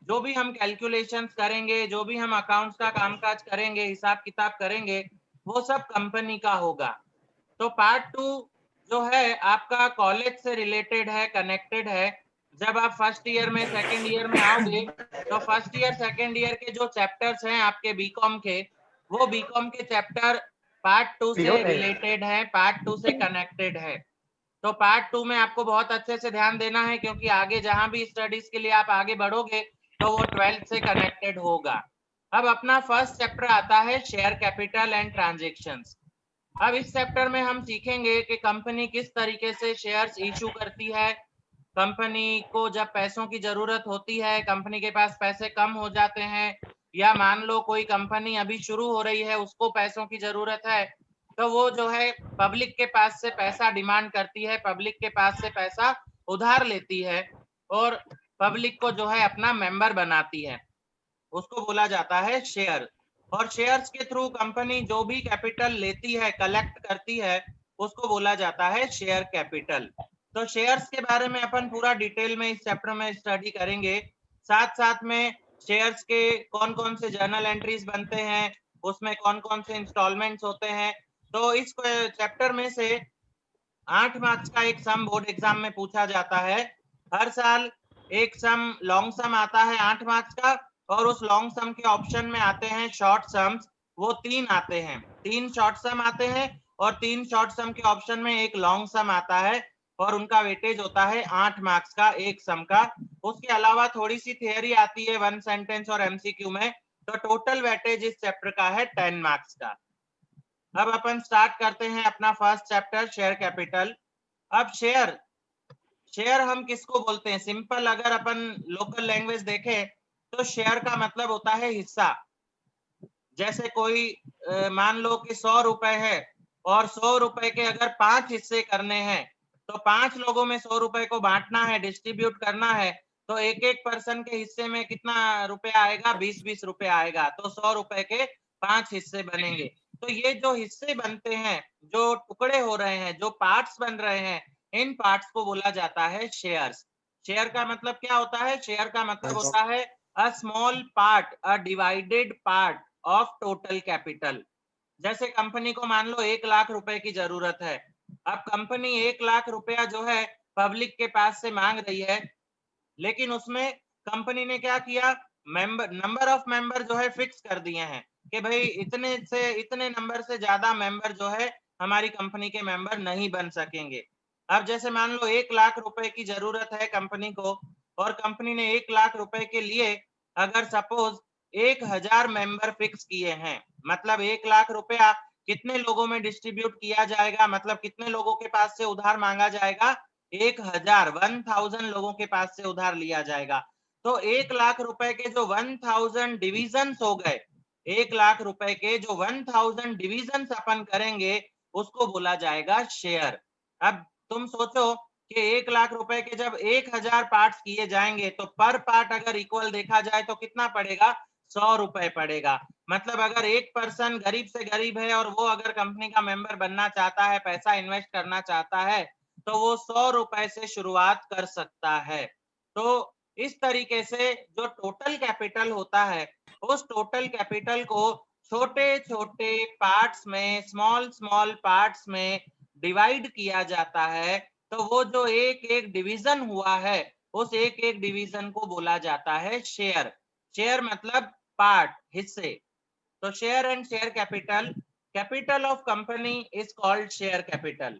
जो भी हम कैलकुलेशंस करेंगे, जो भी हम अकाउंट्स का कामकाज करेंगे, हिसाब किताब करेंगे, वो सब कंपनी का होगा। तो पार्ट 2 जो है आपका कॉलेज से रिलेटेड है, कनेक्टेड है। जब आप फर्स्ट ईयर में, सेकंड ईयर में आओगे, तो फर्स्ट ईयर, सेकंड ईयर के जो चैप्टर्स हैं आपके बीकॉम के, वो बीकॉम के चैप्टर पार्ट 2 से रिलेटेड है, पार्ट 2 से कनेक्टेड है। तो पार्ट 2 में आपको बहुत अच्छे से ध्यान देना है, क्योंकि आगे जहां भी स्टडीज के लिए आप आगे बढ़ोगे तो वो 12th से कनेक्टेड होगा। अब अपना फर्स्ट चैप्टर आता है शेयर कैपिटल एंड ट्रांजैक्शंस। अब इस चैप्टर में हम सीखेंगे कि कंपनी किस तरीके से शेयर्स इशू करती है। कंपनी को जब पैसों की जरूरत होती है, कंपनी के पास पैसे कम हो जाते हैं, या मान लो कोई कंपनी अभी शुरू हो रही है, उसको पैसों की जरूरत है, तो वो जो है पब्लिक के पास से पैसा डिमांड करती है, पब्लिक के पास से पैसा उधार लेती है, और पब्लिक को जो है अपना मेंबर बनाती है। उसको बोला जाता है शेयर। और शेयर्स के थ्रू कंपनी जो भी कैपिटल लेती है, कलेक्ट करती है, उसको बोला जाता है शेयर कैपिटल। तो शेयर्स के बारे में अपन पूरा डिटेल में इस चैप्टर में स्टडी करेंगे। साथ साथ में शेयर्स के कौन कौन से जर्नल एंट्रीज बनते हैं, उसमें कौन कौन से इंस्टॉलमेंट्स होते हैं। तो इस चैप्टर में से 8 मार्क्स का एक सम बोर्ड एग्जाम में पूछा जाता है। हर साल एक सम, लॉन्ग सम आता है 8 मार्क्स का, और उस लॉन्ग सम के ऑप्शन में आते हैं शॉर्ट सम्स। वो 3 आते हैं, 3 शॉर्ट सम आते हैं, और 3 शॉर्ट सम के ऑप्शन में एक लॉन्ग सम आता है, और उनका वेटेज होता है 8 मार्क्स का एक सम का। उसके अलावा थोड़ी सी थियरी आती है 1 सेंटेंस और एमसीक्यू में। तो टोटल वेटेज इस चैप्टर का है 10 मार्क्स का। अब अपन स्टार्ट करते हैं अपना फर्स्ट चैप्टर शेयर कैपिटल। अब शेयर, शेयर हम किसको बोलते हैं? सिंपल अगर अपन लोकल लैंग्वेज देखें तो शेयर का मतलब होता है हिस्सा। जैसे कोई मान लो कि 100 रुपए है, और 100 रुपए के अगर 5 हिस्से करने हैं, तो 5 लोगों में 100 रुपए को बांटना है, डिस्ट्रीब्यूट करना है, तो एक एक पर्सन के हिस्से में कितना रुपया आएगा? 20-20 रुपए आएगा। तो 100 रुपए के 5 हिस्से बनेंगे। तो ये जो हिस्से बनते हैं, जो टुकड़े हो रहे हैं, जो पार्ट्स बन रहे हैं, इन पार्ट्स को बोला जाता है शेयर्स। शेयर का मतलब क्या होता है? शेयर का मतलब होता है a small part, a divided part of total capital. जैसे कंपनी को मान लो 1 लाख रुपए की जरूरत है। अब कंपनी 1 लाख रुपया जो है पब्लिक के पास से मांग रही है, लेकिन उसमें कंपनी ने क्या किया? मेंबर, नंबर ऑफ मेंबर जो है फिक्स कर दिए हैं कि भाई इतने से इतने नंबर से ज्यादा मेंबर जो है हमारी कंपनी के मेंबर नहीं बन सकेंगे। अब जैसे मान लो 1 लाख रुपए की जरूरत है कंपनी को, और कंपनी ने 1 लाख रुपए के लिए अगर सपोज 1,000 मेंबर फिक्स किए हैं, मतलब 1 लाख रुपया कितने लोगों में डिस्ट्रीब्यूट किया जाएगा, मतलब कितने लोगों के पास से उधार मांगा जाएगा? 1,000 लोगों के पास से उधार लिया जाएगा। तो 1 लाख रुपए के जो 1000 डिविजन हो गए, 1 लाख रुपए के जो 1000 डिविजन अपन करेंगे, उसको बोला जाएगा शेयर। अब तुम सोचो कि 1 लाख रुपए के जब 1000 पार्ट्स किए जाएंगे, तो पर पार्ट अगर इक्वल देखा जाए तो कितना पड़ेगा? 100 रुपए पड़ेगा। मतलब अगर एक पर्सन गरीब से गरीब है और वो अगर कंपनी का मेंबर बनना चाहता है, पैसा इन्वेस्ट करना चाहता है, तो वो 100 रुपए से शुरुआत कर सकता है। तो इस तरीके से जो टोटल कैपिटल होता है, उस टोटल कैपिटल को छोटे छोटे पार्ट्स में, स्मॉल स्मॉल पार्ट्स में डिवाइड किया जाता है। तो वो जो एक एक डिवीजन हुआ है, उस एक एक डिवीजन को बोला जाता है शेयर। शेयर मतलब पार्ट, हिस्से। तो share and share capital, capital of company is called share capital,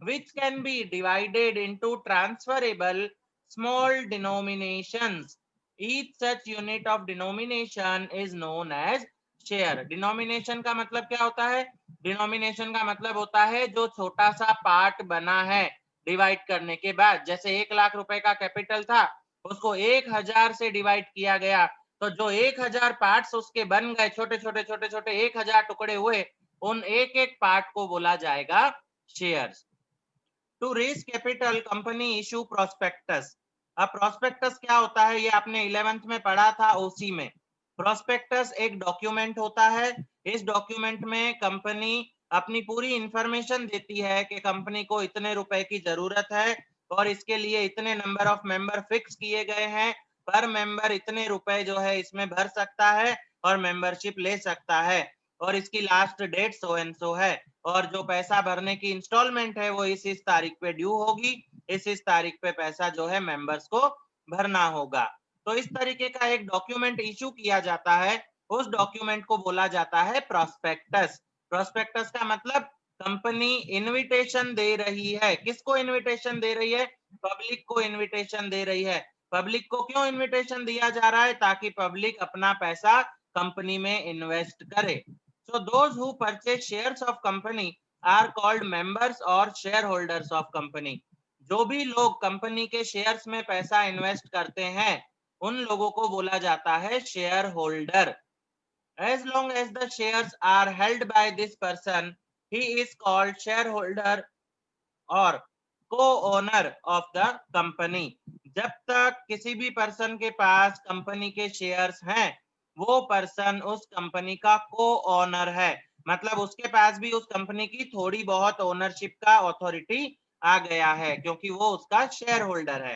which can be divided into transferable small denominations. Each such unit of denomination is known as share. Denomination का मतलब क्या होता है? Denomination का मतलब होता है जो छोटा सा पार्ट बना है डिवाइड करने के बाद। जैसे 1 लाख रुपए का कैपिटल था, उसको 1000 से डिवाइड किया गया, तो जो 1000 पार्ट्स उसके बन गए, छोटे छोटे छोटे छोटे 1000 टुकड़े हुए, उन एक एक पार्ट को बोला जाएगा shares. To raise capital company issue prospectus. अब प्रोस्पेक्टस क्या होता है? ये आपने 11th में पढ़ा था ओसी में। प्रोस्पेक्टस एक डॉक्यूमेंट होता है। इस डॉक्यूमेंट में कंपनी अपनी पूरी इंफॉर्मेशन देती है कि कंपनी को इतने रुपए की जरूरत है, और इसके लिए इतने नंबर ऑफ मेंबर फिक्स किए गए हैं, पर मेंबर इतने रुपए जो है इसमें भर सकता है और मेंबरशिप ले सकता है, और इसकी last date so and so है, और जो पैसा भरने की इंस्टॉलमेंट है वो इस तारीख पे ड्यू होगी, इस तारीख पे पैसा जो है मेंबर्स को भरना होगा। तो इस तरीके का एक डॉक्यूमेंट इशू किया जाता है, उस डॉक्यूमेंट को बोला जाता है प्रोस्पेक्टस। प्रोस्पेक्टस का मतलब कंपनी इनविटेशन दे रही है। किसको इनविटेशन दे रही है? पब्लिक को इनविटेशन दे रही है। पब्लिक को क्यों इनविटेशन दिया जा रहा है? ताकि पब्लिक अपना पैसा कंपनी में इन्वेस्ट करे। So those who purchase shares of company are called members or shareholders of company. जो भी लोग कंपनी के शेयर्स में पैसा इन्वेस्ट करते हैं उन लोगों को बोला जाता है share holder. As long as the shares are held by this person, he is called shareholder और co-owner of the company। जब तक किसी भी पर्सन के पास कंपनी के शेयर्स हैं, वो पर्सन उस कंपनी का को-ओनर है, मतलब उसके पास भी उस कंपनी की थोड़ी बहुत ओनरशिप का अथॉरिटी आ गया है, क्योंकि वो उसका शेयर होल्डर है।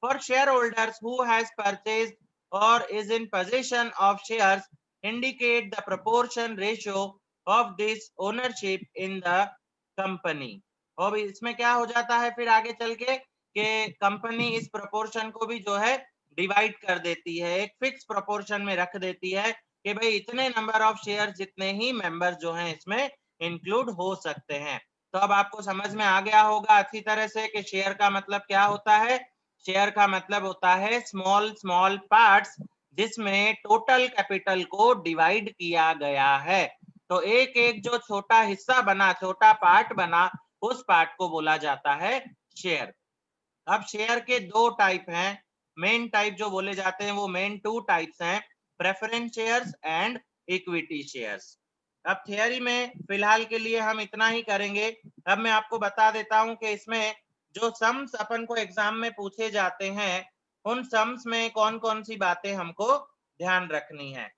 For share holders who has purchased और is in position of shares indicate the proportion ratio of this ownership in the company. और इसमें क्या हो जाता है फिर आगे चल के कि कंपनी इस प्रोपोर्शन को भी जो है डिवाइड कर देती है, एक फिक्स प्रोपोर्शन में रख देती है कि भाई इतने नंबर ऑफ शेयर जितने ही मेंबर्स जो हैं इसमें इंक्लूड हो सकते हैं। तो अब आपको समझ में आ गया होगा अच्छी तरह से कि शेयर का मतलब क्या होता है। शेयर का मतलब होता है स्मॉल स्मॉल पार्ट्स जिसमें टोटल कैपिटल को डिवाइड किया गया है। तो एक एक जो छोटा हिस्सा बना, छोटा पार्ट बना, उस पार्ट को बोला जाता है शेयर। अब शेयर के दो टाइप हैं, मेन टाइप जो बोले जाते हैं वो मेन टू टाइप्स हैं, preference shares and equity shares. अब थियरी में फिलहाल के लिए हम इतना ही करेंगे। अब मैं आपको बता देता हूं कि इसमें जो सम्स अपन को एग्जाम में पूछे जाते हैं उन सम्स में कौन कौन सी बातें हमको ध्यान रखनी है।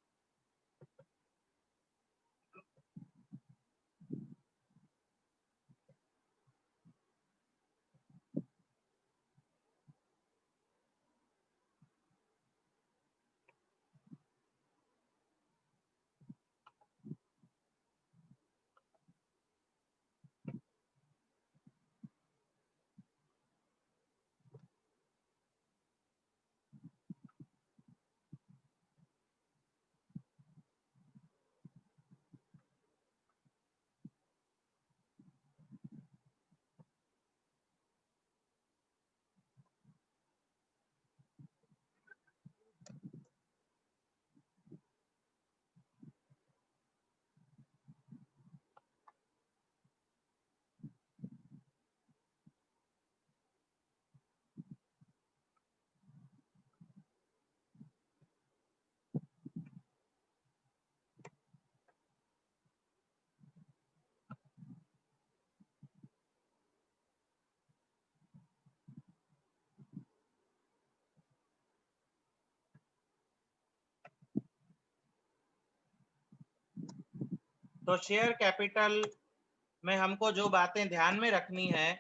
तो शेयर कैपिटल में हमको जो बातें ध्यान में रखनी है,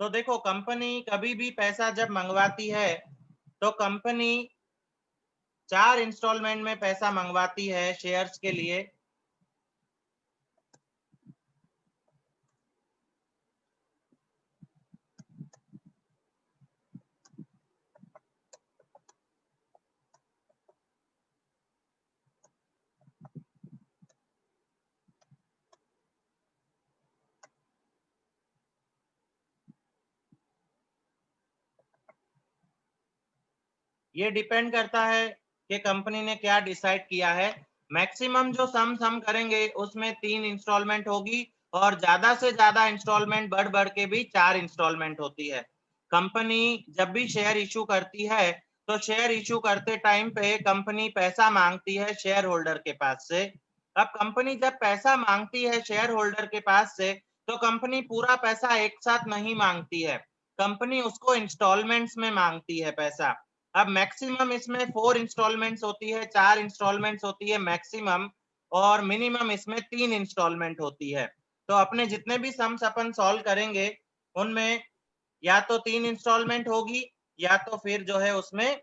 तो देखो कंपनी कभी भी पैसा जब मंगवाती है तो कंपनी 4 इंस्टॉलमेंट में पैसा मंगवाती है शेयर्स के लिए। ये डिपेंड करता है कि कंपनी ने क्या डिसाइड किया है। मैक्सिमम जो सम्स हम करेंगे उसमें 3 इंस्टॉलमेंट होगी और ज्यादा से ज्यादा इंस्टॉलमेंट बढ़ बढ़ के भी 4 इंस्टॉलमेंट होती है। कंपनी जब भी शेयर इशू करती है तो शेयर इशू करते टाइम पे कंपनी पैसा मांगती है शेयर होल्डर के पास से। अब कंपनी जब पैसा मांगती है शेयर होल्डर के पास से तो कंपनी पूरा पैसा एक साथ नहीं मांगती है, कंपनी उसको इंस्टॉलमेंट्स में मांगती है पैसा। अब मैक्सिमम इसमें 4 इंस्टॉलमेंट्स होती है, 4 इंस्टॉलमेंट्स होती है मैक्सिमम, और मिनिमम इसमें 3 इंस्टॉलमेंट होती है। तो अपने जितने भी सम्स अपन सॉल्व करेंगे उनमें या तो 3 इंस्टॉलमेंट होगी या तो फिर जो है उसमें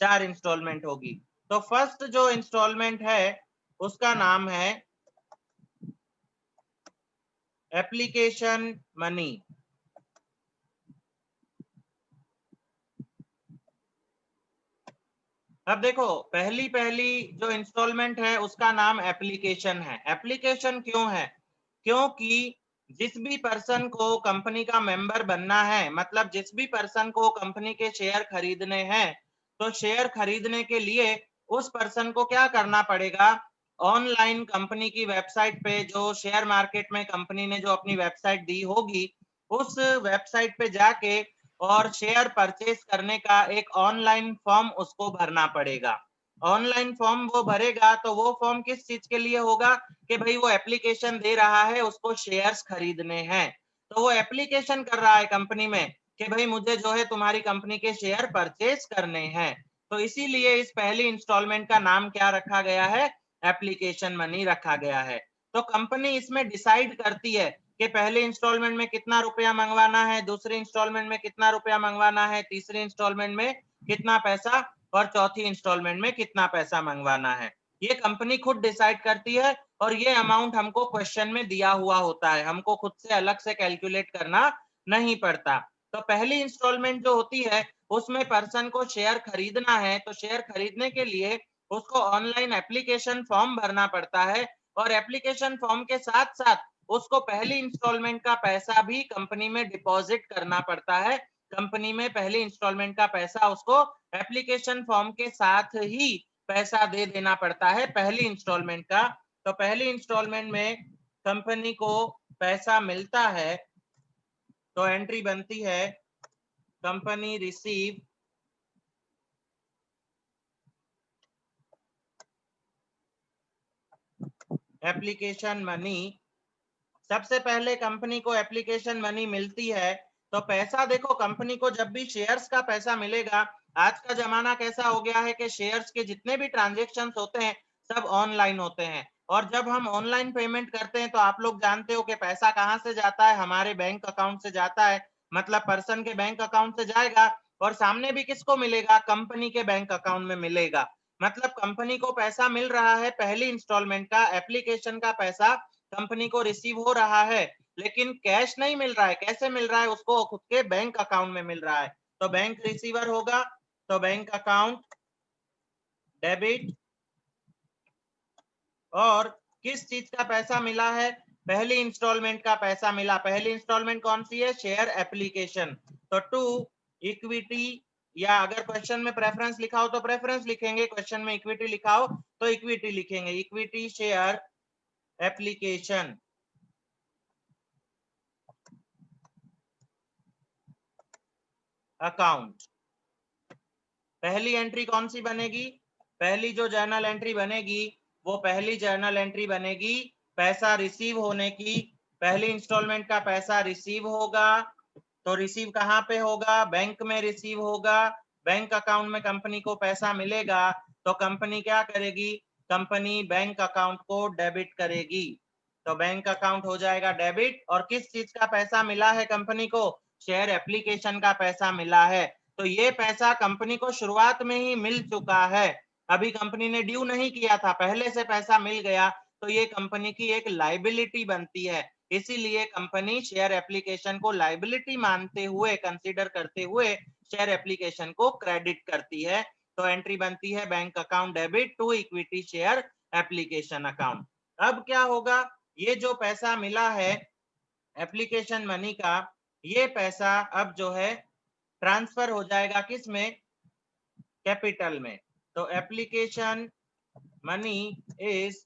4 इंस्टॉलमेंट होगी। तो फर्स्ट जो इंस्टॉलमेंट है उसका नाम है एप्लीकेशन मनी। अब देखो पहली जो इंस्टॉलमेंट है उसका नाम एप्लीकेशन है। एप्लीकेशन क्यों है? क्योंकि जिस भी पर्सन को कंपनी का मेंबर बनना है, मतलब जिस भी पर्सन को कंपनी के शेयर खरीदने हैं, तो शेयर खरीदने के लिए उस पर्सन को क्या करना पड़ेगा? ऑनलाइन कंपनी की वेबसाइट पे, जो शेयर मार्केट में कंपनी ने जो अपनी वेबसाइट दी होगी, उस वेबसाइट पे जाके और शेयर परचेस करने का एक ऑनलाइन फॉर्म उसको भरना पड़ेगा। ऑनलाइन फॉर्म वो भरेगा तो वो फॉर्म किस चीज के लिए होगा? कि भाई वो एप्लीकेशन दे रहा है, उसको शेयर्स खरीदने हैं, तो वो एप्लीकेशन कर रहा है कंपनी में कि भाई मुझे जो है तुम्हारी कंपनी के शेयर परचेस करने हैं। तो इसीलिए इस पहली इंस्टॉलमेंट का नाम क्या रखा गया है? एप्लीकेशन मनी रखा गया है। तो कंपनी इसमें डिसाइड करती है कि पहले इंस्टॉलमेंट में कितना रुपया मंगवाना है, दूसरे इंस्टॉलमेंट में कितना रुपया मंगवाना है, तीसरे इंस्टॉलमेंट में कितना पैसा और चौथी इंस्टॉलमेंट में कितना पैसा मंगवाना है। ये कंपनी खुद डिसाइड करती है और ये अमाउंट हमको क्वेश्चन में दिया हुआ होता है, हमको खुद से अलग से कैलकुलेट करना नहीं पड़ता। तो पहली इंस्टॉलमेंट जो होती है उसमें पर्सन को शेयर खरीदना है, तो शेयर खरीदने के लिए उसको ऑनलाइन एप्लीकेशन फॉर्म भरना पड़ता है और एप्लीकेशन फॉर्म के साथ साथ उसको पहली इंस्टॉलमेंट का पैसा भी कंपनी में डिपॉजिट करना पड़ता है। कंपनी में पहली इंस्टॉलमेंट का पैसा उसको एप्लीकेशन फॉर्म के साथ ही पैसा दे देना पड़ता है पहली इंस्टॉलमेंट का। तो पहली इंस्टॉलमेंट में कंपनी को पैसा मिलता है तो एंट्री बनती है कंपनी रिसीव एप्लीकेशन मनी। सबसे पहले कंपनी को एप्लीकेशन मनी मिलती है तो पैसा देखो, कंपनी को जब भी शेयर्स का पैसा मिलेगा, आज का जमाना कैसा हो गया है कि शेयर्स के जितने भी ट्रांजेक्शन्स होते हैं सब ऑनलाइन होते हैं और जब हम ऑनलाइन पेमेंट करते हैं तो आप लोग जानते हो कि पैसा कहां से जाता है? हमारे बैंक अकाउंट से जाता है। मतलब पर्सन के बैंक अकाउंट से जाएगा और सामने भी किसको मिलेगा? कंपनी के बैंक अकाउंट में मिलेगा। मतलब कंपनी को पैसा मिल रहा है पहली इंस्टॉलमेंट का, एप्लीकेशन का पैसा कंपनी को रिसीव हो रहा है, लेकिन कैश नहीं मिल रहा है। कैसे मिल रहा है? उसको खुद के बैंक अकाउंट में मिल रहा है। तो बैंक रिसीवर होगा तो बैंक अकाउंट डेबिट। और किस चीज का पैसा मिला है? पहली इंस्टॉलमेंट का पैसा मिला। पहली इंस्टॉलमेंट कौन सी है? Share application. तो टू इक्विटी, या अगर क्वेश्चन में प्रेफरेंस लिखा हो तो प्रेफरेंस लिखेंगे, क्वेश्चन में इक्विटी लिखा हो तो इक्विटी लिखेंगे। Equity share application account. पहली एंट्री कौन सी बनेगी? पहली जो जर्नल एंट्री बनेगी वो पहली जर्नल एंट्री बनेगी पैसा रिसीव होने की। पहली इंस्टॉलमेंट का पैसा रिसीव होगा तो रिसीव कहाँ पे होगा? बैंक में रिसीव होगा। बैंक अकाउंट में कंपनी को पैसा मिलेगा तो कंपनी क्या करेगी? कंपनी बैंक अकाउंट को डेबिट करेगी। तो बैंक अकाउंट हो जाएगा डेबिट। और किस चीज का पैसा मिला है कंपनी को? शेयर एप्लीकेशन का पैसा मिला है। तो ये पैसा कंपनी को शुरुआत में ही मिल चुका है, अभी कंपनी ने ड्यू नहीं किया था, पहले से पैसा मिल गया तो ये कंपनी की एक लाइबिलिटी बनती है। इसीलिए कंपनी शेयर एप्लीकेशन को लाइबिलिटी मानते हुए, कंसीडर करते हुए शेयर एप्लीकेशन को क्रेडिट करती है। तो एंट्री बनती है bank account debit to equity share application account. अब क्या होगा? ये जो पैसा मिला है एप्लीकेशन मनी का, ये पैसा अब जो है ट्रांसफर हो जाएगा किस में? कैपिटल में। तो application money is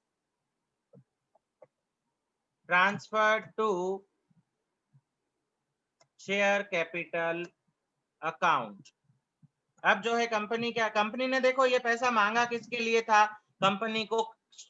transferred to share capital account. अब जो है कंपनी क्या, कंपनी ने देखो ये पैसा मांगा किसके लिए था? कंपनी को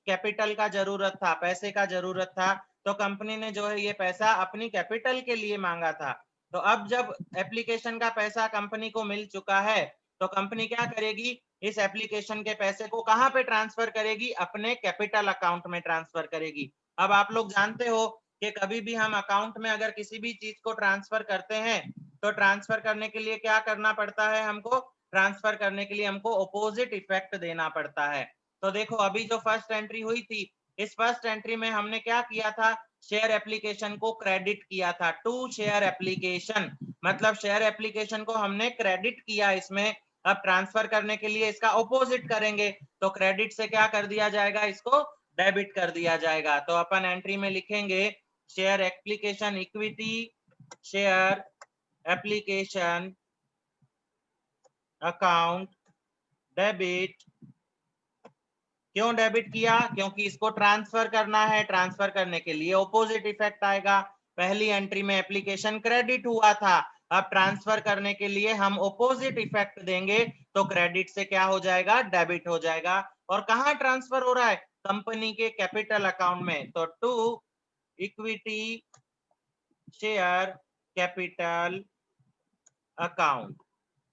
कैपिटल का जरूरत था, पैसे का जरूरत था, तो कंपनी ने जो है ये पैसा अपनी कैपिटल के लिए मांगा था। तो अब जब एप्लीकेशन का पैसा कंपनी को मिल चुका है तो कंपनी क्या करेगी? इस एप्लीकेशन के पैसे को कहां पे ट्रांसफर करेगी? अपने कैपिटल अकाउंट में ट्रांसफर करेगी। अब आप लोग जानते हो कि कभी भी हम अकाउंट में अगर किसी भी चीज को ट्रांसफर करते हैं तो ट्रांसफर करने के लिए क्या करना पड़ता है हमको? ट्रांसफर करने के लिए हमको ऑपोजिट इफेक्ट देना पड़ता है। तो देखो अभी जो फर्स्ट एंट्री हुई थी, इस फर्स्ट एंट्री में हमने क्या किया था, शेयर एप्लीकेशन को क्रेडिट किया था टू शेयर एप्लीकेशन, मतलब शेयर एप्लीकेशन को हमने क्रेडिट किया इसमें। अब ट्रांसफर करने के लिए इसका ऑपोजिट करेंगे, तो क्रेडिट से क्या कर दिया जाएगा, इसको डेबिट कर दिया जाएगा। तो अपन एंट्री में लिखेंगे share application equity share application account debit. क्यों डेबिट किया, क्योंकि इसको ट्रांसफर करना है, ट्रांसफर करने के लिए ऑपोजिट इफेक्ट आएगा। पहली एंट्री में एप्लीकेशन क्रेडिट हुआ था, अब ट्रांसफर करने के लिए हम ऑपोजिट इफेक्ट देंगे, तो क्रेडिट से क्या हो जाएगा, डेबिट हो जाएगा। और कहां ट्रांसफर हो रहा है, कंपनी के कैपिटल अकाउंट में, तो to equity share capital account.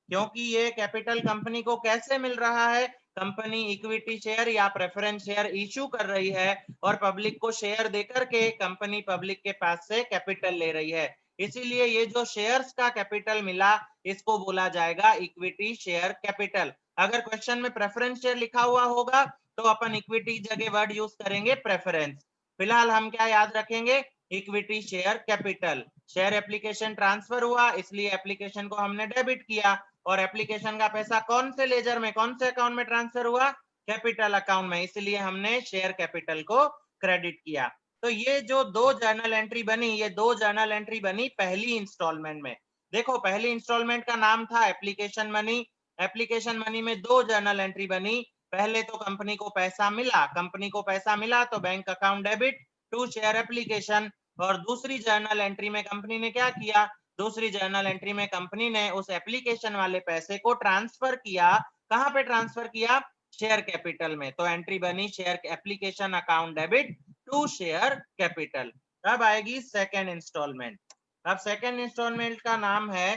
क्योंकि ये कैपिटल कंपनी को कैसे मिल रहा है, कंपनी इक्विटी शेयर या प्रेफरेंस शेयर इशू कर रही है और पब्लिक को शेयर देकर के कंपनी पब्लिक के पास से कैपिटल ले रही है, इसीलिए ये जो शेयर्स का कैपिटल मिला इसको बोला जाएगा इक्विटी शेयर कैपिटल। अगर क्वेश्चन में प्रेफरेंस शेयर लिखा हुआ होगा तो अपन इक्विटी जगह वर्ड यूज करेंगे प्रेफरेंस। फिलहाल हम क्या याद रखेंगे, equity share capital. Share application transfer हुआ इसलिए एप्लीकेशन को हमने डेबिट किया, और एप्लीकेशन का पैसा कौन से लेजर में, कौन से अकाउंट में ट्रांसफर हुआ, कैपिटल अकाउंट में, इसलिए हमने शेयर कैपिटल को क्रेडिट किया। तो ये जो दो जर्नल एंट्री बनी, ये दो जर्नल एंट्री बनी पहली इंस्टॉलमेंट में। देखो पहली इंस्टॉलमेंट का नाम था एप्लीकेशन मनी। एप्लीकेशन मनी में दो जर्नल एंट्री बनी। पहले तो कंपनी को पैसा मिला, कंपनी को पैसा मिला तो bank account debit to share application. और दूसरी जर्नल एंट्री में कंपनी ने क्या किया, दूसरी जर्नल एंट्री में कंपनी ने उस एप्लीकेशन वाले पैसे को ट्रांसफर किया, कहां पे ट्रांसफर किया, शेयर कैपिटल में। तो एंट्री बनी share application account debit to share capital. अब आएगी सेकेंड इंस्टॉलमेंट। अब सेकेंड इंस्टॉलमेंट का नाम है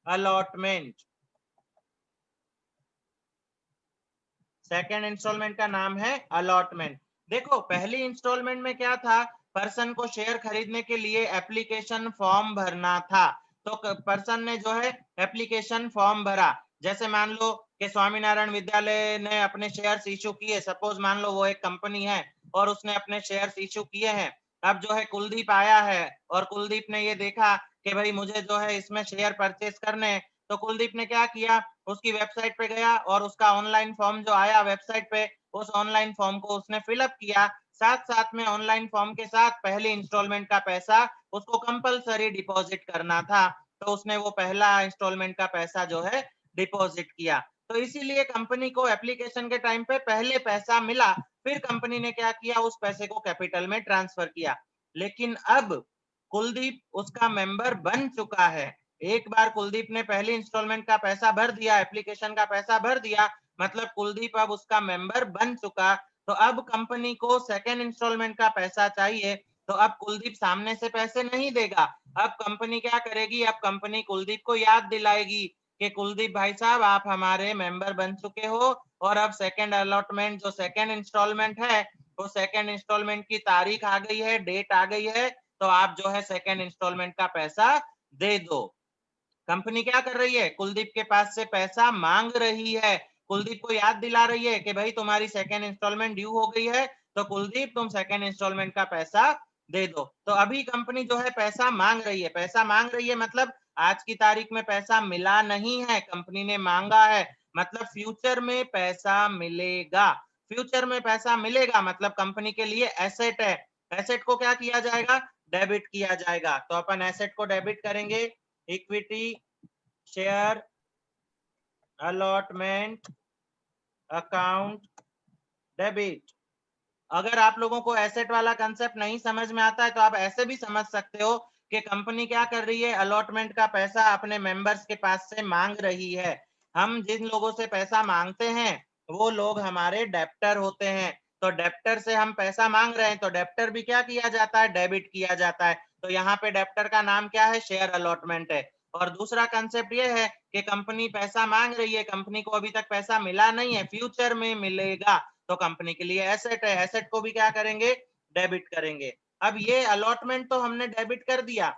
अलॉटमेंट। सेकेंड इंस्टॉलमेंट का नाम है अलॉटमेंट। देखो पहली इंस्टॉलमेंट में क्या था, पर्सन को शेयर खरीदने के लिए एप्लीकेशन फॉर्म भरना था। तो पर्सन ने जो है एप्लीकेशन फॉर्म भरा, जैसे मान लो कि स्वामीनारायण विद्यालय ने अपने शेयर्स इशू किए, सपोज मान लो वो एक कंपनी है और उसने अपने शेयर्स इशू किए हैं। अब जो है कुलदीप आया है और कुलदीप ने ये देखा कि भाई मुझे जो है इसमें शेयर परचेस करने, तो कुलदीप ने क्या किया, उसकी वेबसाइट पे गया और उसका ऑनलाइन फॉर्म जो आया वेबसाइट पे, उस ऑनलाइन फॉर्म को उसने फिलअप किया। साथ साथ में ऑनलाइन फॉर्म के साथ पहले इंस्टॉलमेंट का पैसा उसको कंपलसरी डिपॉजिट करना था, तो उसने वो पहला इंस्टॉलमेंट का पैसा जो है डिपॉजिट किया। तो इसीलिए कंपनी को एप्लीकेशन के टाइम पे पहले पैसा मिला, फिर कंपनी ने क्या किया, उस पैसे को कैपिटल में ट्रांसफर किया। लेकिन अब कुलदीप उसका मेंबर बन चुका है। एक बार कुलदीप ने पहली इंस्टॉलमेंट का पैसा भर दिया, एप्लीकेशन का पैसा भर दिया, मतलब कुलदीप अब उसका मेंबर बन चुका। तो अब कंपनी को सेकेंड इंस्टॉलमेंट का पैसा चाहिए, तो अब कुलदीप सामने से पैसे नहीं देगा। अब कंपनी क्या करेगी, अब कंपनी कुलदीप को याद दिलाएगी कि कुलदीप भाई साहब आप हमारे मेंबर बन चुके हो, और अब सेकेंड अलॉटमेंट जो सेकेंड इंस्टॉलमेंट है, वो सेकेंड इंस्टॉलमेंट की तारीख आ गई है, डेट आ गई है, तो आप जो है सेकेंड इंस्टॉलमेंट का पैसा दे दो। कंपनी क्या कर रही है, कुलदीप के पास से पैसा मांग रही है, कुलदीप को याद दिला रही है कि भाई तुम्हारी सेकेंड इंस्टॉलमेंट ड्यू हो गई है, तो कुलदीप तुम सेकेंड इंस्टॉलमेंट का पैसा दे दो। तो अभी कंपनी जो है पैसा मांग रही है, पैसा मांग रही है मतलब आज की तारीख में पैसा मिला नहीं है, कंपनी ने मांगा है, मतलब फ्यूचर में पैसा मिलेगा। फ्यूचर में पैसा मिलेगा मतलब कंपनी के लिए एसेट है, एसेट को क्या किया जाएगा, डेबिट किया जाएगा। तो अपन एसेट को डेबिट करेंगे, equity share allotment account debit. अगर आप लोगों को एसेट वाला कंसेप्ट नहीं समझ में आता है तो आप ऐसे भी समझ सकते हो कि कंपनी क्या कर रही है, अलॉटमेंट का पैसा अपने मेंबर्स के पास से मांग रही है। हम जिन लोगों से पैसा मांगते हैं वो लोग हमारे डेप्टर होते हैं, तो डेप्टर से हम पैसा मांग रहे हैं, तो डेप्टर भी क्या किया जाता है, डेबिट किया जाता है। तो यहाँ पे डेप्टर का नाम क्या है, शेयर अलॉटमेंट है। और दूसरा कंसेप्ट ये है कि कंपनी पैसा मांग रही है, कंपनी को अभी तक पैसा मिला नहीं है, फ्यूचर में मिलेगा, तो कंपनी के लिए एसेट है, एसेट को भी क्या करेंगे, डेबिट करेंगे। अब ये अलॉटमेंट तो हमने डेबिट कर दिया,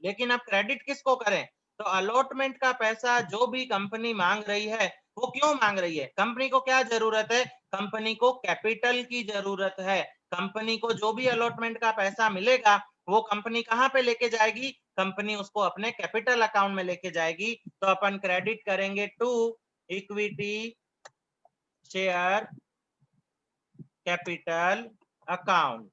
लेकिन अब क्रेडिट किसको करें, तो अलॉटमेंट का पैसा जो भी कंपनी मांग रही है वो क्यों मांग रही है? कंपनी को क्या जरूरत है? कंपनी को कैपिटल की जरूरत है। कंपनी को जो भी अलॉटमेंट का पैसा मिलेगा वो कंपनी कहाँ पे लेके जाएगी? कंपनी उसको अपने कैपिटल अकाउंट में लेके जाएगी। तो अपन क्रेडिट करेंगे to equity share capital account.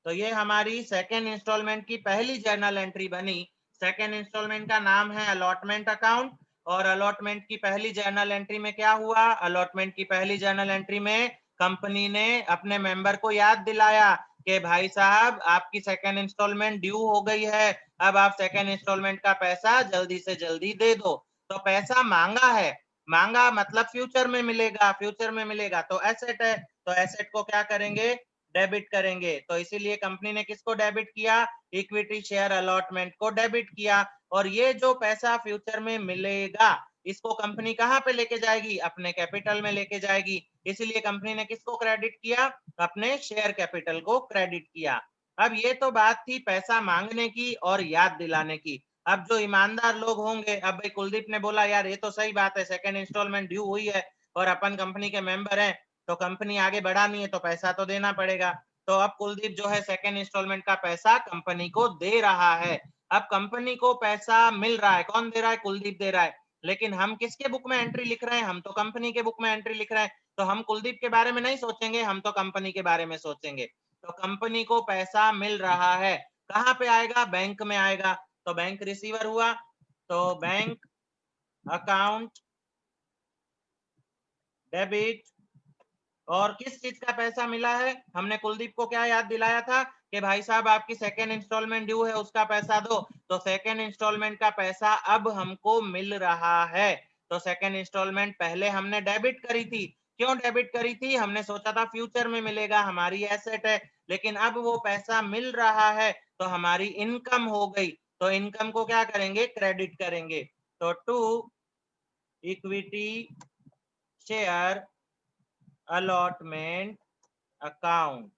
तो ये हमारी सेकेंड इंस्टॉलमेंट की पहली जर्नल एंट्री बनी। सेकेंड इंस्टॉलमेंट का नाम है अलॉटमेंट अकाउंट। और अलॉटमेंट की पहली जर्नल एंट्री में क्या हुआ? अलॉटमेंट की पहली जर्नल एंट्री में कंपनी ने अपने मेंबर को याद दिलाया कि भाई साहब आपकी सेकेंड इंस्टॉलमेंट ड्यू हो गई है, अब आप सेकेंड इंस्टॉलमेंट का पैसा जल्दी से जल्दी दे दो। तो पैसा मांगा है, मांगा मतलब फ्यूचर में मिलेगा, फ्यूचर में मिलेगा तो एसेट है, तो एसेट को क्या करेंगे? डेबिट करेंगे। तो इसीलिए कंपनी ने किसको डेबिट किया? इक्विटी शेयर अलॉटमेंट को डेबिट किया। और ये जो पैसा फ्यूचर में मिलेगा इसको कंपनी कहां पे लेके जाएगी? अपने कैपिटल में लेके जाएगी। इसलिए कंपनी ने किसको क्रेडिट किया? अपने शेयर कैपिटल को क्रेडिट किया। अब ये तो बात थी पैसा मांगने की और याद दिलाने की। अब जो ईमानदार लोग होंगे, अब भाई कुलदीप ने बोला यार ये तो सही बात है, सेकेंड इंस्टॉलमेंट ड्यू हुई है और अपन कंपनी के मेंबर हैं, तो कंपनी आगे बढ़ानी है तो पैसा तो देना पड़ेगा। तो अब कुलदीप जो है सेकेंड इंस्टॉलमेंट का पैसा कंपनी को दे रहा है। अब कंपनी को पैसा मिल रहा है, कौन दे रहा है? कुलदीप दे रहा है। लेकिन हम किसके बुक में एंट्री लिख रहे हैं? हम तो कंपनी के बुक में एंट्री लिख रहे हैं। तो हम कुलदीप के बारे में नहीं सोचेंगे, हम तो कंपनी के बारे में सोचेंगे। तो कंपनी को पैसा मिल रहा है, कहां पे आएगा? बैंक में आएगा। तो बैंक रिसीवर हुआ। तो बैंक अकाउंट डेबिट। और किस चीज का पैसा मिला है? हमने कुलदीप को क्या याद दिलाया था कि भाई साहब आपकी सेकेंड इंस्टॉलमेंट ड्यू है, उसका पैसा दो। तो सेकेंड इंस्टॉलमेंट का पैसा अब हमको मिल रहा है। तो सेकेंड इंस्टॉलमेंट पहले हमने डेबिट करी थी। क्यों डेबिट करी थी? हमने सोचा था फ्यूचर में मिलेगा, हमारी एसेट है। लेकिन अब वो पैसा मिल रहा है तो हमारी इनकम हो गई। तो इनकम को क्या करेंगे? क्रेडिट करेंगे। तो to equity share allotment account.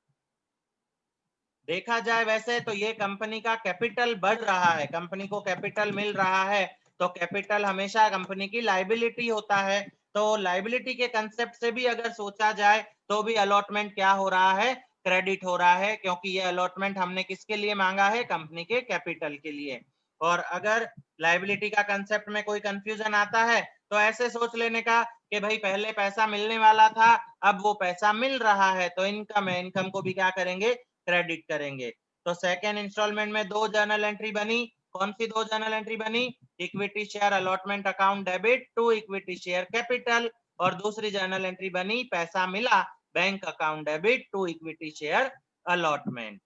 देखा जाए वैसे तो ये कंपनी का कैपिटल बढ़ रहा है, कंपनी को कैपिटल मिल रहा है। तो कैपिटल हमेशा कंपनी की लाइबिलिटी होता है। तो लाइबिलिटी के कंसेप्ट से भी अगर सोचा जाए तो भी अलॉटमेंट क्या हो रहा है? क्रेडिट हो रहा है, क्योंकि ये अलॉटमेंट हमने किसके लिए मांगा है? कंपनी के कैपिटल के लिए। और अगर लाइबिलिटी का कंसेप्ट में कोई कंफ्यूजन आता है तो ऐसे सोच लेने का कि भाई पहले पैसा मिलने वाला था, अब वो पैसा मिल रहा है तो इनकम है, इनकम को भी क्या करेंगे? क्रेडिट करेंगे। तो सेकेंड इंस्टॉलमेंट में दो जर्नल एंट्री बनी। कौन सी दो जर्नल एंट्री बनी? Equity share allotment account debit to equity share capital. और दूसरी जर्नल एंट्री बनी पैसा मिला bank account debit to equity share allotment.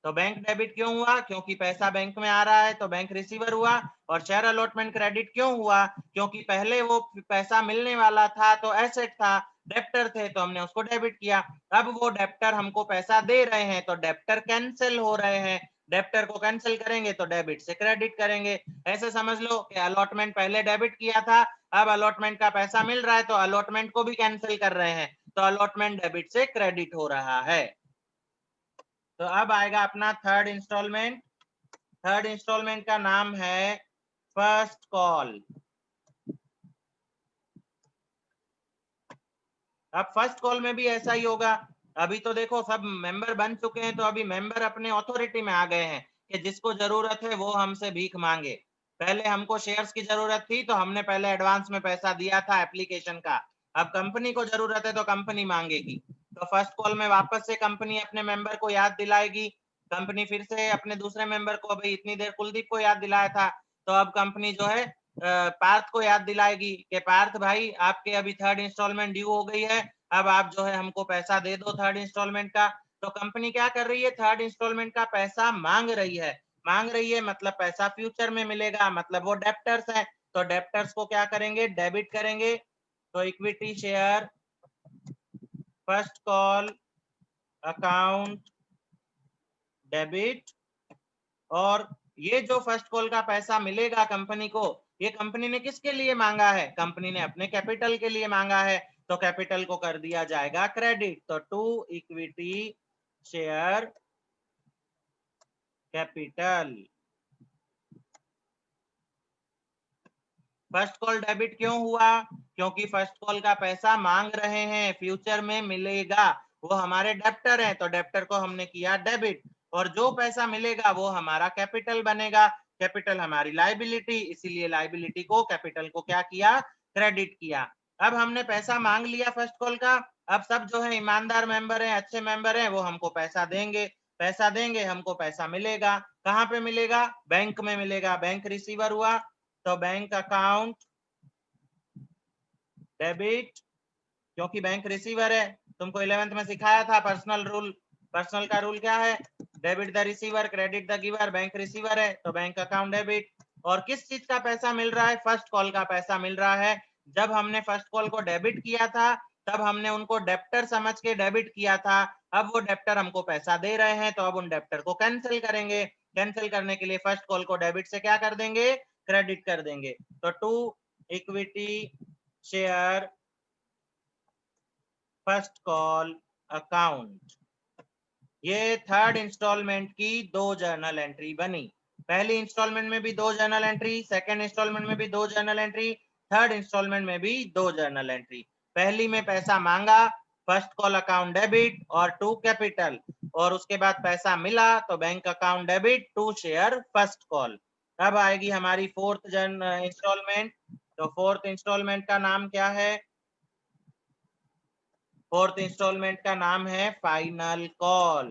तो बैंक डेबिट क्यों हुआ? क्योंकि पैसा बैंक में आ रहा है तो बैंक रिसीवर हुआ। और शेयर अलॉटमेंट क्रेडिट क्यों हुआ? क्योंकि पहले वो पैसा मिलने वाला था तो एसेट था, डेप्टर थे तो हमने उसको डेबिट किया। अब वो डेप्टर हमको पैसा दे रहे हैं तो डेप्टर कैंसिल हो रहे हैं, डेप्टर को कैंसिल करेंगे तो डेबिट से क्रेडिट करेंगे। ऐसे समझ लो कि अलॉटमेंट पहले डेबिट किया था, अब अलॉटमेंट का पैसा मिल रहा है तो अलॉटमेंट को भी कैंसिल कर रहे हैं, तो अलॉटमेंट डेबिट से क्रेडिट हो रहा है। तो अब आएगा अपना थर्ड इंस्टॉलमेंट। थर्ड इंस्टॉलमेंट का नाम है फर्स्ट कॉल। अब फर्स्ट कॉल में भी ऐसा ही होगा। अभी तो देखो सब मेंबर बन चुके हैं तो अभी मेंबर अपने अथॉरिटी में आ गए हैं कि जिसको जरूरत है वो हमसे भीख मांगे। पहले हमको शेयर्स की जरूरत थी तो हमने पहले एडवांस में पैसा दिया था एप्लीकेशन का। अब कंपनी को जरूरत है तो कंपनी मांगेगी। तो फर्स्ट कॉल में वापस से कंपनी अपने मेंबर को याद दिलाएगी। कंपनी फिर से अपने दूसरे मेंबर को, अभी इतनी देर कुलदीप को याद दिलाया था, तो अब कंपनी जो है पार्थ को याद दिलाएगी कि पार्थ भाई आपके अभी थर्ड इंस्टॉलमेंट ड्यू हो गई है, अब आप जो है हमको पैसा दे दो थर्ड इंस्टॉलमेंट का। तो कंपनी क्या कर रही है? थर्ड इंस्टॉलमेंट का पैसा मांग रही है। मांग रही है मतलब पैसा फ्यूचर में मिलेगा, मतलब वो डेप्टर्स है। तो डेप्टर्स को क्या करेंगे? डेबिट करेंगे। तो equity share first call account debit. और ये जो फर्स्ट कॉल का पैसा मिलेगा कंपनी को, ये कंपनी ने किसके लिए मांगा है? कंपनी ने अपने कैपिटल के लिए मांगा है। तो कैपिटल को कर दिया जाएगा क्रेडिट। तो to equity share capital. First call debit क्यों हुआ? क्योंकि फर्स्ट कॉल का पैसा मांग रहे हैं, फ्यूचर में मिलेगा, वो हमारे डेप्टर हैं, तो डेप्टर को हमने किया डेबिट, और जो पैसा मिलेगा वो हमारा कैपिटल बनेगा, कैपिटल हमारी लायबिलिटी, इसीलिए लायबिलिटी को, कैपिटल को क्या किया? क्रेडिट किया। अब हमने पैसा मांग लिया फर्स्ट कॉल का, अब सब जो है ईमानदार मेंबर हैं, अच्छे मेंबर हैं, वो हमको पैसा देंगे, पैसा देंगे, हमको पैसा मिलेगा। कहाँ पे मिलेगा? बैंक में मिलेगा। बैंक रिसीवर हुआ, तो बैंक अकाउंट डेबिट, क्योंकि बैंक रिसीवर है। तुमको 11th में सिखाया था पर्सनल रूल, पर्सनल का रूल क्या है? Debit the receiver, credit the giver, bank receiver है तो बैंक अकाउंट डेबिट। और किस चीज का पैसा मिल रहा है? फर्स्ट कॉल का पैसा मिल रहा है। जब हमने फर्स्ट कॉल को डेबिट किया था, तब हमने उनको डेप्टर समझ के डेबिट किया था, अब वो डेप्टर हमको पैसा दे रहे हैं, तो अब उन डेप्टर को कैंसिल करेंगे। कैंसिल करने के लिए फर्स्ट कॉल को डेबिट से क्या कर देंगे? क्रेडिट कर देंगे। तो to equity share first call account, ये थर्ड इंस्टॉलमेंट की 2 जर्नल एंट्री बनी। पहली इंस्टॉलमेंट में भी 2 जर्नल एंट्री, सेकंड इंस्टॉलमेंट में भी 2 जर्नल एंट्री, थर्ड इंस्टॉलमेंट में भी 2 जर्नल एंट्री। पहली में पैसा मांगा, फर्स्ट कॉल अकाउंट डेबिट और टू कैपिटल, और उसके बाद पैसा मिला तो bank account debit to share first call. अब आएगी हमारी फोर्थ इंस्टॉलमेंट। तो फोर्थ इंस्टॉलमेंट का नाम क्या है? फोर्थ इंस्टॉलमेंट का नाम है फाइनल कॉल।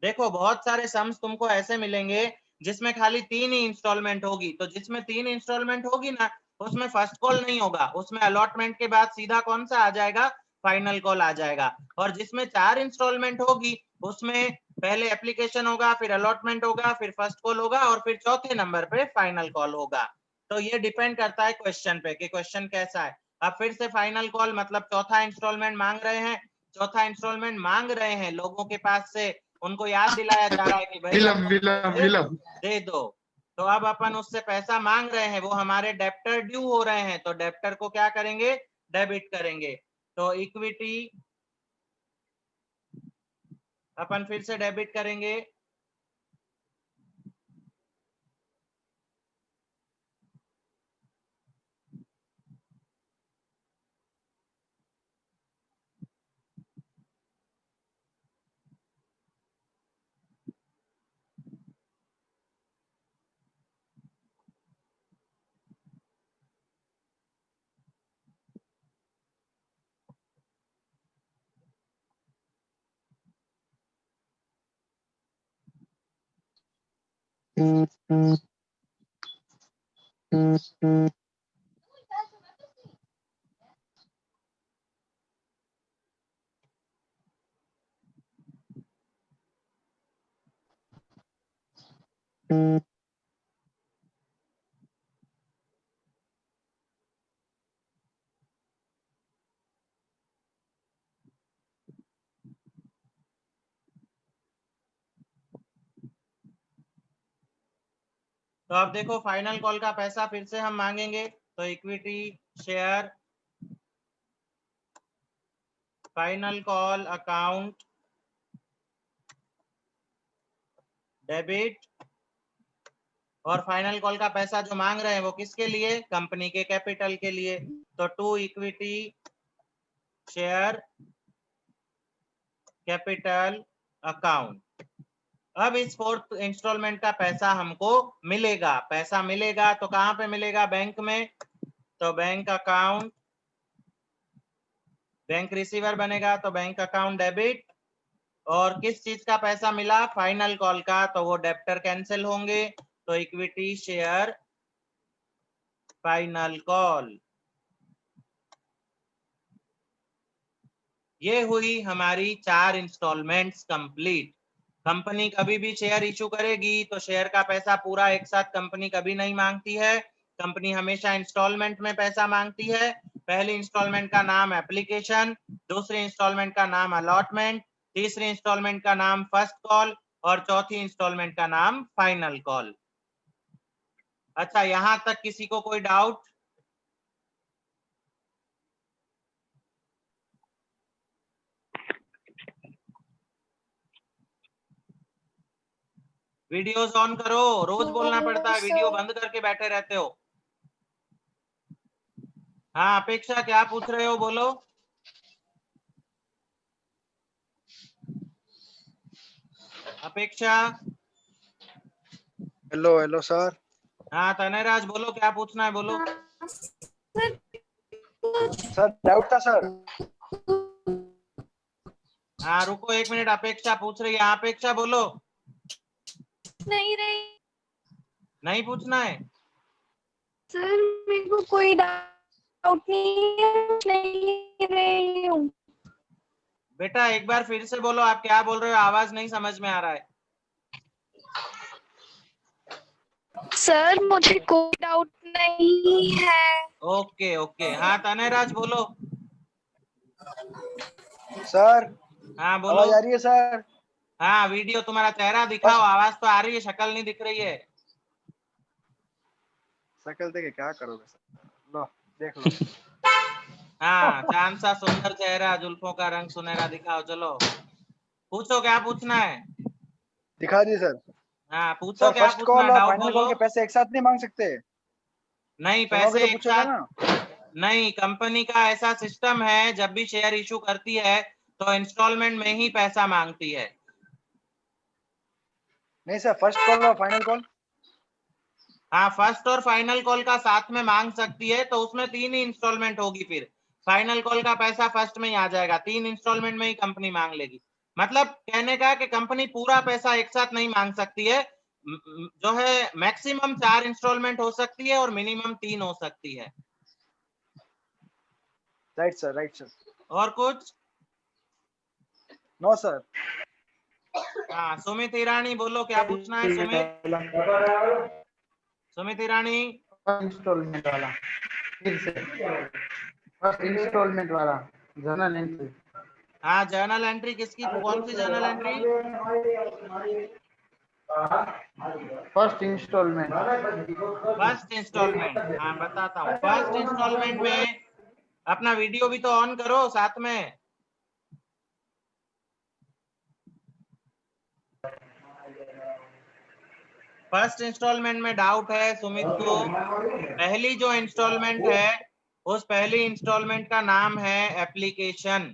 देखो बहुत सारे सम्स तुमको ऐसे मिलेंगे जिसमें खाली 3 ही इंस्टॉलमेंट होगी, तो जिसमें 3 इंस्टॉलमेंट होगी ना, उसमें फर्स्ट कॉल नहीं होगा, उसमें अलॉटमेंट के बाद सीधा कौन सा आ जाएगा? फाइनल कॉल आ जाएगा। और जिसमें 4 इंस्टॉलमेंट होगी, उसमें पहले एप्लीकेशन होगा, फिर अलॉटमेंट होगा, फिर फर्स्ट कॉल होगा, और फिर चौथे नंबर पे फाइनल कॉल होगा। तो ये डिपेंड करता है क्वेश्चन पे कि क्वेश्चन कैसा है। अब फिर से फाइनल कॉल मतलब चौथा इंस्टॉलमेंट मांग रहे हैं, चौथा इंस्टॉलमेंट मांग रहे हैं लोगों के पास से, उनको याद दिलाया जा रहा है कि भाई अब तुम पैसे दे दो। तो अब अपन उससे पैसा मांग रहे हैं, वो हमारे डेप्टर ड्यू हो रहे हैं, तो डेप्टर को क्या करेंगे? डेबिट करेंगे। तो इक्विटी अपन फिर से डेबिट करेंगे। तो अब देखो फाइनल कॉल का पैसा फिर से हम मांगेंगे, तो equity share final call account debit, और फाइनल कॉल का पैसा जो मांग रहे हैं वो किसके लिए? कंपनी के कैपिटल के लिए। तो to equity share capital account. अब इस फोर्थ इंस्टॉलमेंट का पैसा हमको मिलेगा, पैसा मिलेगा तो कहां पे मिलेगा? बैंक में, तो बैंक अकाउंट, बैंक रिसीवर बनेगा तो बैंक अकाउंट डेबिट। और किस चीज का पैसा मिला? फाइनल कॉल का, तो वो डेप्टर कैंसिल होंगे, तो इक्विटी शेयर फाइनल कॉल। ये हुई हमारी 4 इंस्टॉलमेंट्स कंप्लीट। कंपनी कभी भी शेयर इशू करेगी तो शेयर का पैसा पूरा एक साथ कंपनी कभी नहीं मांगती है, कंपनी हमेशा इंस्टॉलमेंट में पैसा मांगती है। पहली इंस्टॉलमेंट का नाम एप्लीकेशन, दूसरी इंस्टॉलमेंट का नाम अलॉटमेंट, तीसरी इंस्टॉलमेंट का नाम फर्स्ट कॉल, और चौथी इंस्टॉलमेंट का नाम फाइनल कॉल। अच्छा, यहां तक किसी को कोई डाउट? वीडियोस ऑन करो, रोज बोलना पड़ता है, वीडियो बंद करके बैठे रहते हो। हाँ अपेक्षा, क्या पूछ रहे हो, बोलो। अपेक्षा। Hello hello sir. हाँ तनयराज बोलो, क्या पूछना है, बोलो। हाँ, सर सर डाउट था सर। हाँ रुको 1 मिनट, अपेक्षा पूछ रही है। हाँ, अपेक्षा बोलो। नहीं रही नहीं पूछना है। सर, मेरे को कोई डाउट नहीं है, नहीं रही हूँ। बेटा एक बार फिर से बोलो, आप क्या बोल रहे हो, आवाज नहीं समझ में आ रहा है। सर मुझे कोई डाउट नहीं है। ओके ओके, हाँ तनयराज बोलो। सर हाँ बोलो। आवाज आ रही है सर? हाँ वीडियो तुम्हारा चेहरा दिखाओ, फर्स्ट आवाज तो आ रही है, शक्ल नहीं दिख रही है। शक्ल देखे क्या करोगे सर? लो देख लो। हाँ चांद सा सुंदर चेहरा, जुल्फों का रंग सुनहरा, दिखाओ चलो। पूछो क्या पूछना है। दिखा दिए सर। हाँ पूछो सर क्या फर्स्ट पूछना कॉल है, और डाउट फाइनल बोलो। कॉल के पैसे एक साथ नहीं मांग सकते? नहीं दोनों के पैसे तो एक पूछोगे साथ। ना? नहीं, कंपनी का ऐसा सिस्टम है, जब भी शेयर इशू करती है तो इंस्टॉलमेंट में ही पैसा मांगती है। नहीं सर, फर्स्ट कॉल और फाइनल कॉल। हाँ फर्स्ट और फाइनल कॉल का साथ में मांग सकती है, तो उसमें 3 ही इंस्टॉलमेंट होगी। फिर फाइनल कॉल का पैसा फर्स्ट में ही आ जाएगा, 3 इंस्टॉलमेंट में ही कंपनी मांग लेगी। मतलब कहने का कि कंपनी पूरा पैसा एक साथ नहीं मांग सकती है। जो है मैक्सिमम 4 इंस्टॉलमेंट हो सकती है और मिनिमम 3 हो सकती है। Right sir, right sir. और कुछ? No sir. हाँ सुमित ईरानी बोलो, क्या पूछना है सुमित? सुमित ईरानी। इंस्टॉलमेंट वाला, फिर से फर्स्ट इंस्टॉलमेंट वाला जर्नल एंट्री। हाँ जर्नल एंट्री किसकी, कौन सी journal entry? First installment. First installment, हाँ बताता हूँ। फर्स्ट इंस्टॉलमेंट में अपना वीडियो भी तो ऑन करो साथ में। फर्स्ट इंस्टॉलमेंट में डाउट है सुमित को। पहली जो इंस्टॉलमेंट है, उस पहली इंस्टॉलमेंट का नाम है एप्लीकेशन।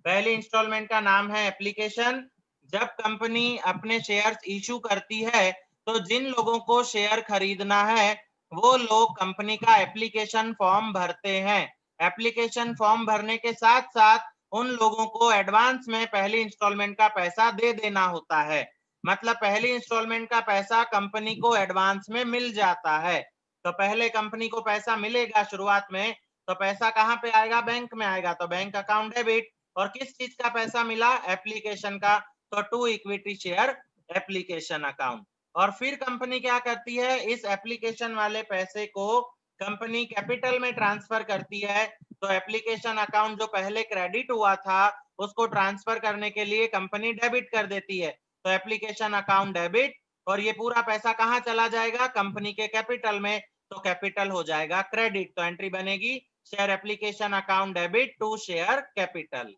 पहली इंस्टॉलमेंट का नाम है एप्लीकेशन। जब कंपनी अपने शेयर्स इशू करती है, तो जिन लोगों को शेयर खरीदना है वो लोग कंपनी का एप्लीकेशन फॉर्म भरते हैं। एप्लीकेशन फॉर्म भरने के साथ साथ उन लोगों को एडवांस में पहली इंस्टॉलमेंट का पैसा दे देना होता है। मतलब पहली इंस्टॉलमेंट का पैसा कंपनी को एडवांस में मिल जाता है। तो पहले कंपनी को पैसा मिलेगा शुरुआत में, तो पैसा कहाँ पे आएगा, बैंक में आएगा, तो बैंक अकाउंट डेबिट। और किस चीज का पैसा मिला, एप्लीकेशन का, तो to equity share application account. और फिर कंपनी क्या करती है, इस एप्लीकेशन वाले पैसे को कंपनी कैपिटल में ट्रांसफर करती है। तो एप्लीकेशन अकाउंट जो पहले क्रेडिट हुआ था, उसको ट्रांसफर करने के लिए कंपनी डेबिट कर देती है। तो एप्लीकेशन अकाउंट डेबिट, और ये पूरा पैसा कहाँ चला जाएगा, कंपनी के कैपिटल में। तो कैपिटल हो जाएगा क्रेडिट, तो एंट्री बनेगी share application account debit to share capital.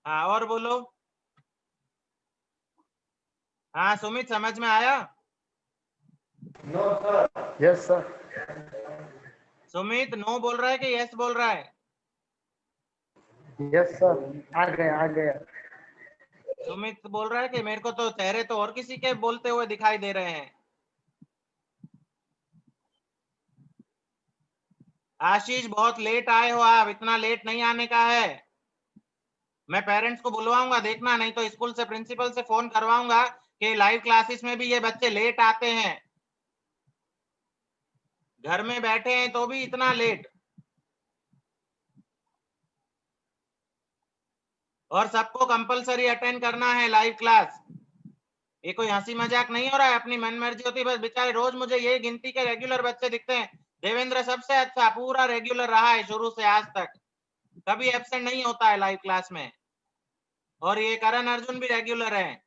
हाँ और बोलो। हाँ सुमित समझ में आया? Yes sir. सुमित नो बोल रहा है कि यस बोल रहा है? यस सर, आ गया आ गया। सुमित बोल रहा है कि मेरे को तो चेहरे तो और किसी के बोलते हुए दिखाई दे रहे हैं। आशीष बहुत लेट आए हो आप, इतना लेट नहीं आने का है। मैं पेरेंट्स को बुलवाऊंगा, देखना, नहीं तो स्कूल से प्रिंसिपल से फोन करवाऊंगा कि लाइव क्लासेस में भी ये बच्चे लेट आते हैं। घर में बैठे हैं तो भी इतना लेट। और सबको कंपलसरी अटेंड करना है लाइव क्लास। ये कोई हंसी मजाक नहीं हो रहा है, अपनी मन मर्जी होती है बस। बेचारे रोज मुझे ये गिनती के रेगुलर बच्चे दिखते हैं। देवेंद्र सबसे अच्छा, पूरा रेगुलर रहा है शुरू से आज तक, कभी एब्सेंट नहीं होता है लाइव क्लास में। और ये करण अर्जुन भी रेगुलर है।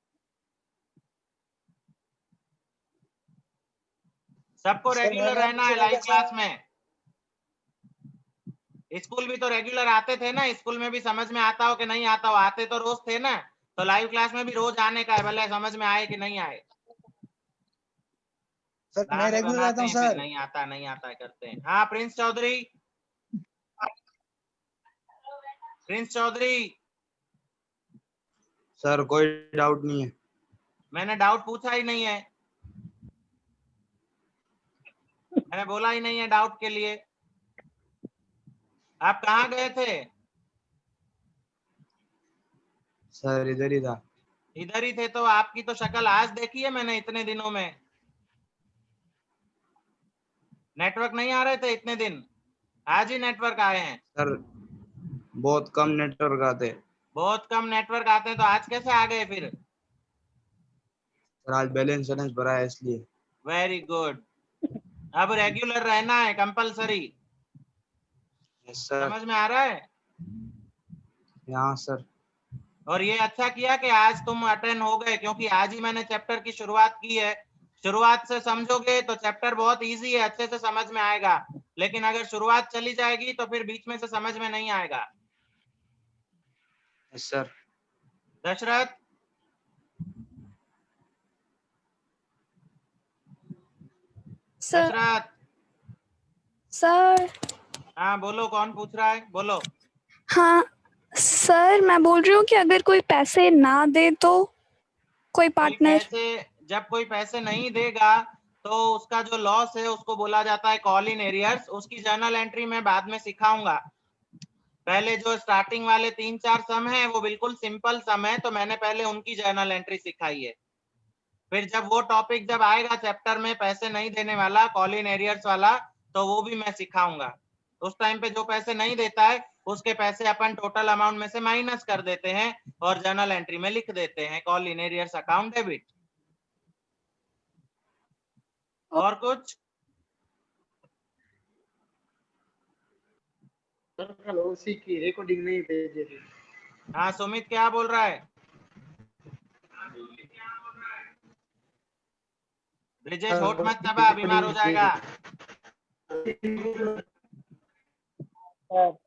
सबको सर मेरा रेगुलर नाम रहना है पूछे लाइव क्या क्लास सर? में। स्कूल भी तो रेगुलर आते थे ना, स्कूल में भी समझ में आता हो कि नहीं आता हो, आते तो रोज थे ना। तो लाइव क्लास में भी रोज आने का है, भले समझ में आए कि नहीं आए। सर मैं बहाने रेगुलर बनाते आता हूँ हैं फिर, सर। नहीं आता करते हैं। हाँ प्रिंस चौधरी, प्रिंस चौधरी, सर कोई डाउट नहीं है। मैंने डाउट पूछा ही नहीं है, मैंने बोला ही नहीं है डाउट के लिए। आप कहाँ गए थे? सर इधर ही था। इधर ही थे? तो आपकी तो शक्ल आज देखी है मैंने इतने दिनों में। नेटवर्क नहीं आ रहे थे इतने दिन, आज ही नेटवर्क आए हैं। सर बहुत कम नेटवर्क आते। बहुत कम नेटवर्क आते हैं, तो आज कैसे आ गए फिर? सर आज बैलेंस भरा है इसलिए। Very good. अब रेगुलर रहना है कंपलसरी, यस सर। समझ में आ रहा है? हाँ सर। और ये अच्छा किया कि आज तुम अटेंड हो गए, क्योंकि आज ही मैंने चैप्टर की शुरुआत की है। शुरुआत से समझोगे तो चैप्टर बहुत इजी है, अच्छे से समझ में आएगा। लेकिन अगर शुरुआत चली जाएगी तो फिर बीच में से समझ में नहीं आएगा। Yes sir. Dasharath, sir Dasharath, sir हाँ बोलो, कौन पूछ रहा है, बोलो। हाँ सर, मैं बोल रही हूँ कि अगर कोई पैसे ना दे तो कोई कोई पार्टनर। पैसे, जब कोई पैसे नहीं देगा तो उसका जो लॉस है उसको बोला जाता है कॉल इन एरियर्स। उसकी जर्नल एंट्री में बाद में सिखाऊंगा। पहले जो स्टार्टिंग वाले 3-4 सम है वो बिल्कुल सिंपल सम है, तो मैंने पहले उनकी जर्नल एंट्री सिखाई है। फिर जब वो टॉपिक जब आएगा चैप्टर में पैसे नहीं देने वाला, कॉल इन एरियर्स वाला, तो वो भी मैं सिखाऊंगा। उस टाइम पे जो पैसे नहीं देता है उसके पैसे अपन टोटल अमाउंट में से माइनस कर देते हैं और जर्नल एंट्री में लिख देते हैं call in arrears account debit. और कुछ? सर कल उसी की रिकॉर्डिंग नहीं भेजी थी। हाँ सुमित क्या बोल रहा है? ब्रिजेश होठ मत दबा, बीमार हो जाएगा। सर